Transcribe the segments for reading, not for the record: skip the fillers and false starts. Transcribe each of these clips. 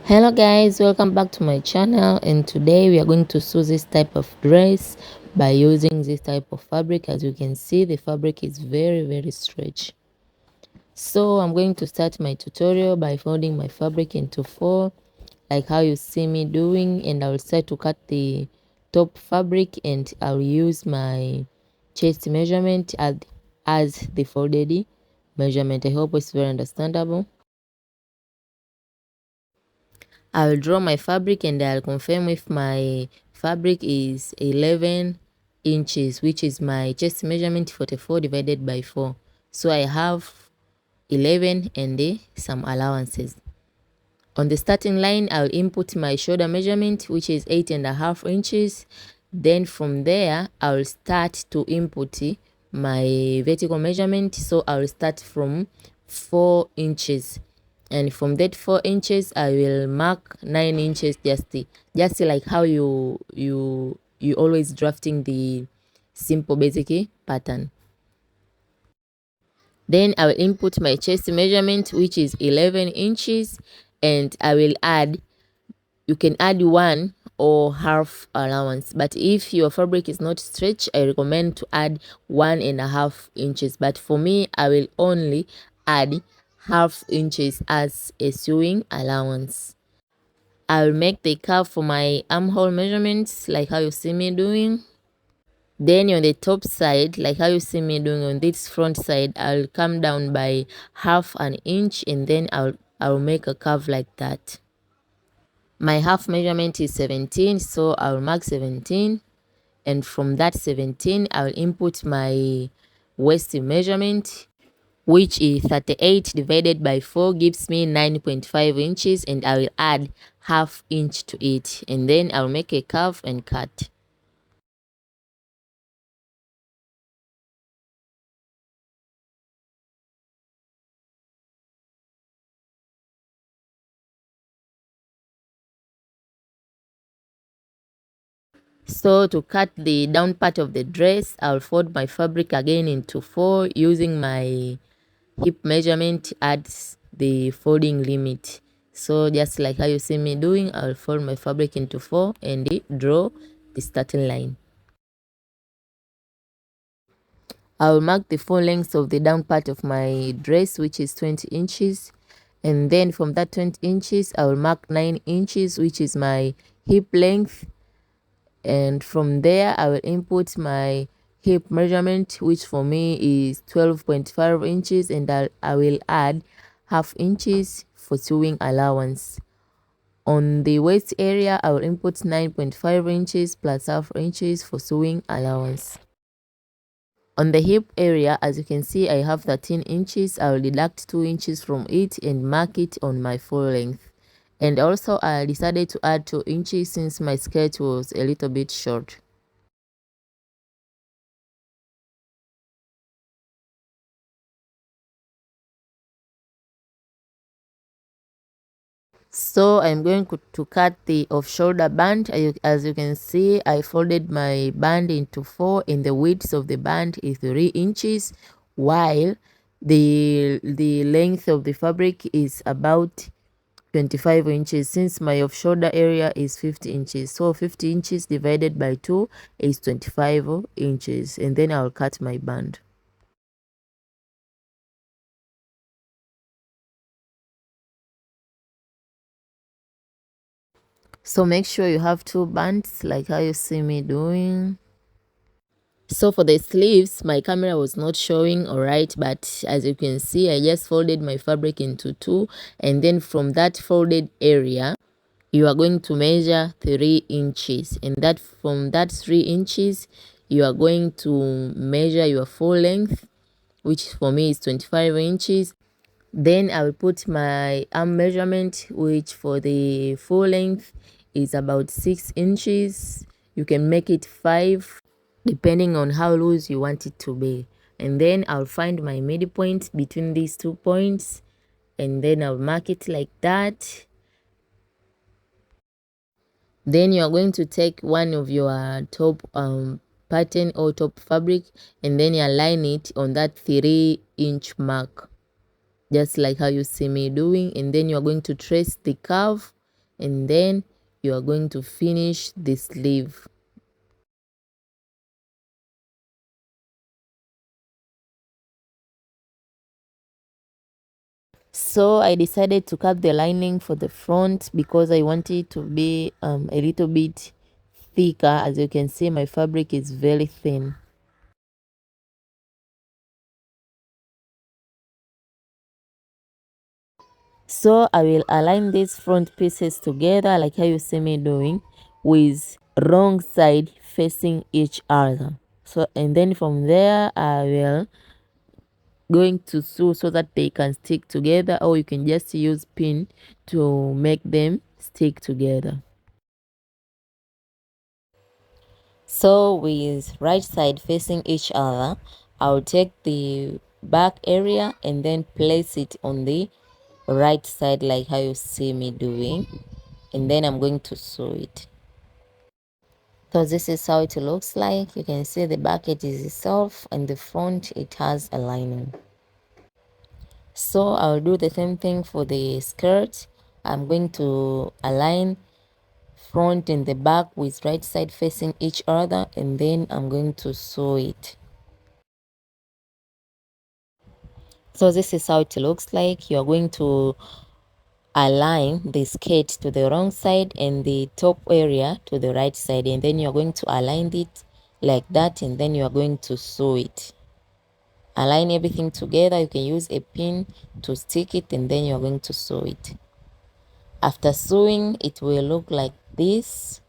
Hello guys, welcome back to my channel, and today we are going to sew this type of dress by using this type of fabric. As you can see, the fabric is very stretchy. So I'm going to start my tutorial by folding my fabric into four, like how you see me doing, and I will start to cut the top fabric, and I'll use my chest measurement as the folded measurement. I hope it's very understandable. I'll draw my fabric and I'll confirm if my fabric is 11 inches, which is my chest measurement 44 divided by 4. So I have 11 and some allowances. On the starting line, I'll input my shoulder measurement, which is 8.5 inches. Then from there, I'll start to input my vertical measurement. So I'll start from 4 inches. And from that 4 inches, I will mark 9 inches, just like how you always drafting the simple basic pattern. Then I will input my chest measurement, which is 11 inches, and I will add, you can add 1 or half allowance, but if your fabric is not stretched, I recommend to add 1.5 inches, but for me, I will only add half inches as a sewing allowance. I'll make the curve for my armhole measurements, like how you see me doing. Then on the top side, like how you see me doing on this front side, I'll come down by half an inch, and then I'll make a curve like that. My half measurement is 17, so I'll mark 17, and from that 17, I'll input my waist measurement, which is 38 divided by 4 gives me 9.5 inches, and I will add half inch to it, and then I'll make a curve and cut. So to cut the down part of the dress, I'll fold my fabric again into 4 using my hip measurement at the folding limit. So just like how you see me doing, I'll fold my fabric into 4 and draw the starting line. I'll mark the full length of the down part of my dress, which is 20 inches. And then from that 20 inches, I will mark 9 inches, which is my hip length. And from there, I will input my hip measurement, which for me is 12.5 inches, and I will add half inches for sewing allowance. On the waist area, I will input 9.5 inches plus half inches for sewing allowance. On the hip area, as you can see, I have 13 inches. I will deduct 2 inches from it and mark it on my full length. And also, I decided to add 2 inches since my skirt was a little bit short. So I'm going to cut the off-shoulder band. As you can see, I folded my band into 4, and the width of the band is 3 inches, while the length of the fabric is about 25 inches, since my off-shoulder area is 50 inches. So 50 inches divided by 2 is 25 inches, and then I'll cut my band. So make sure you have 2 bands, like how you see me doing. So for the sleeves, my camera was not showing alright, but as you can see, I just folded my fabric into 2, and then from that folded area, you are going to measure 3 inches, and that from that 3 inches, you are going to measure your full length, which for me is 25 inches. Then I will put my arm measurement, which for the full length is about 6 inches. You can make it 5 depending on how loose you want it to be. And then I'll find my midpoint between these 2 points, and then I'll mark it like that. Then you are going to take one of your top pattern or top fabric, and then you align it on that 3-inch mark, just like how you see me doing. And then you are going to trace the curve and then you are going to finish the sleeve. So I decided to cut the lining for the front because I want it to be a little bit thicker. As you can see, my fabric is very thin. So I will align these front pieces together like how you see me doing, with wrong side facing each other. So, and then from there I will going to sew so that they can stick together, or you can just use pin to make them stick together. So with right side facing each other, I'll take the back area and then place it on the right side like how you see me doing, and then I'm going to sew it. So this is how it looks like. You can see the back it is itself and the front it has a lining. So I'll do the same thing for the skirt. I'm going to align front and the back with right side facing each other, and then I'm going to sew it. So this is how it looks like. You're going to align the skirt to the wrong side and the top area to the right side, and then you're going to align it like that, and then you're going to sew it. Align everything together. You can use a pin to stick it, and then you're going to sew it. After sewing, it will look like this,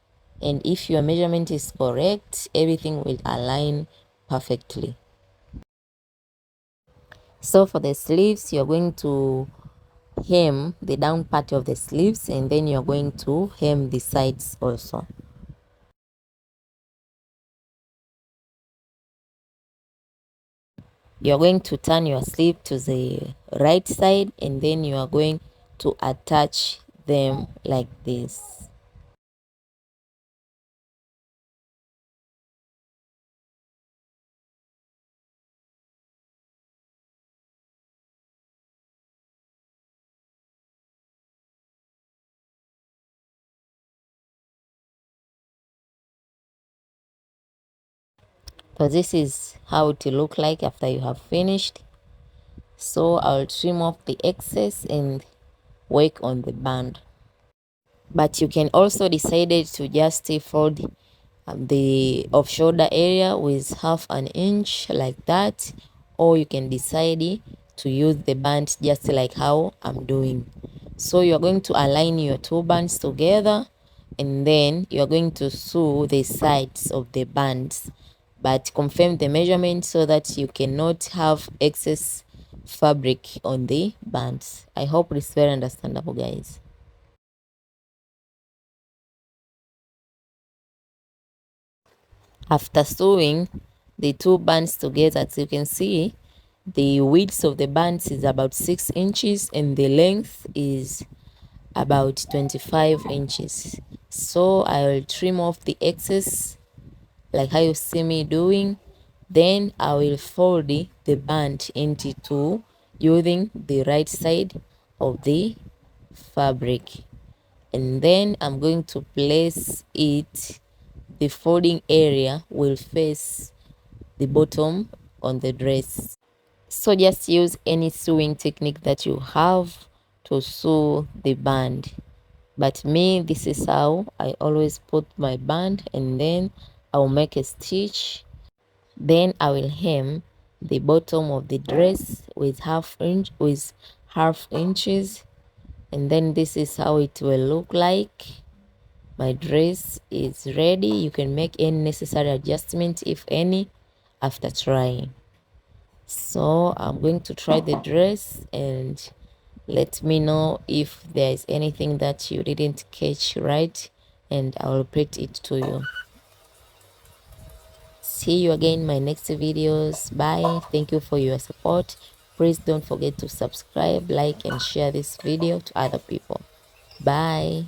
and if your measurement is correct, everything will align perfectly. So for the sleeves, you're going to hem the down part of the sleeves, and then you're going to hem the sides also. You're going to turn your sleeve to the right side, and then you are going to attach them like this. So this is how it will look like after you have finished. So I'll trim off the excess and work on the band. But you can also decide to just fold the off shoulder area with half an inch like that, or you can decide to use the band just like how I'm doing. So you're going to align your two bands together, and then you're going to sew the sides of the bands, but confirm the measurement so that you cannot have excess fabric on the bands. I hope it's very understandable, guys. After sewing the two bands together, as you can see, the width of the bands is about 6 inches and the length is about 25 inches. So I will trim off the excess like how you see me doing. Then I will fold the band into two using the right side of the fabric, and then I'm going to place it. The folding area will face the bottom on the dress. So just use any sewing technique that you have to sew the band. But me, this is how I always put my band, and then I'll make a stitch. Then I will hem the bottom of the dress with half inches, and then this is how it will look like. My dress is ready. You can make any necessary adjustment, if any, after trying. So I'm going to try the dress, and let me know if there is anything that you didn't catch right, and I'll repeat it to you. See you again in my next videos. Bye. Thank you for your support. Please don't forget to subscribe, like, and share this video to other people. Bye.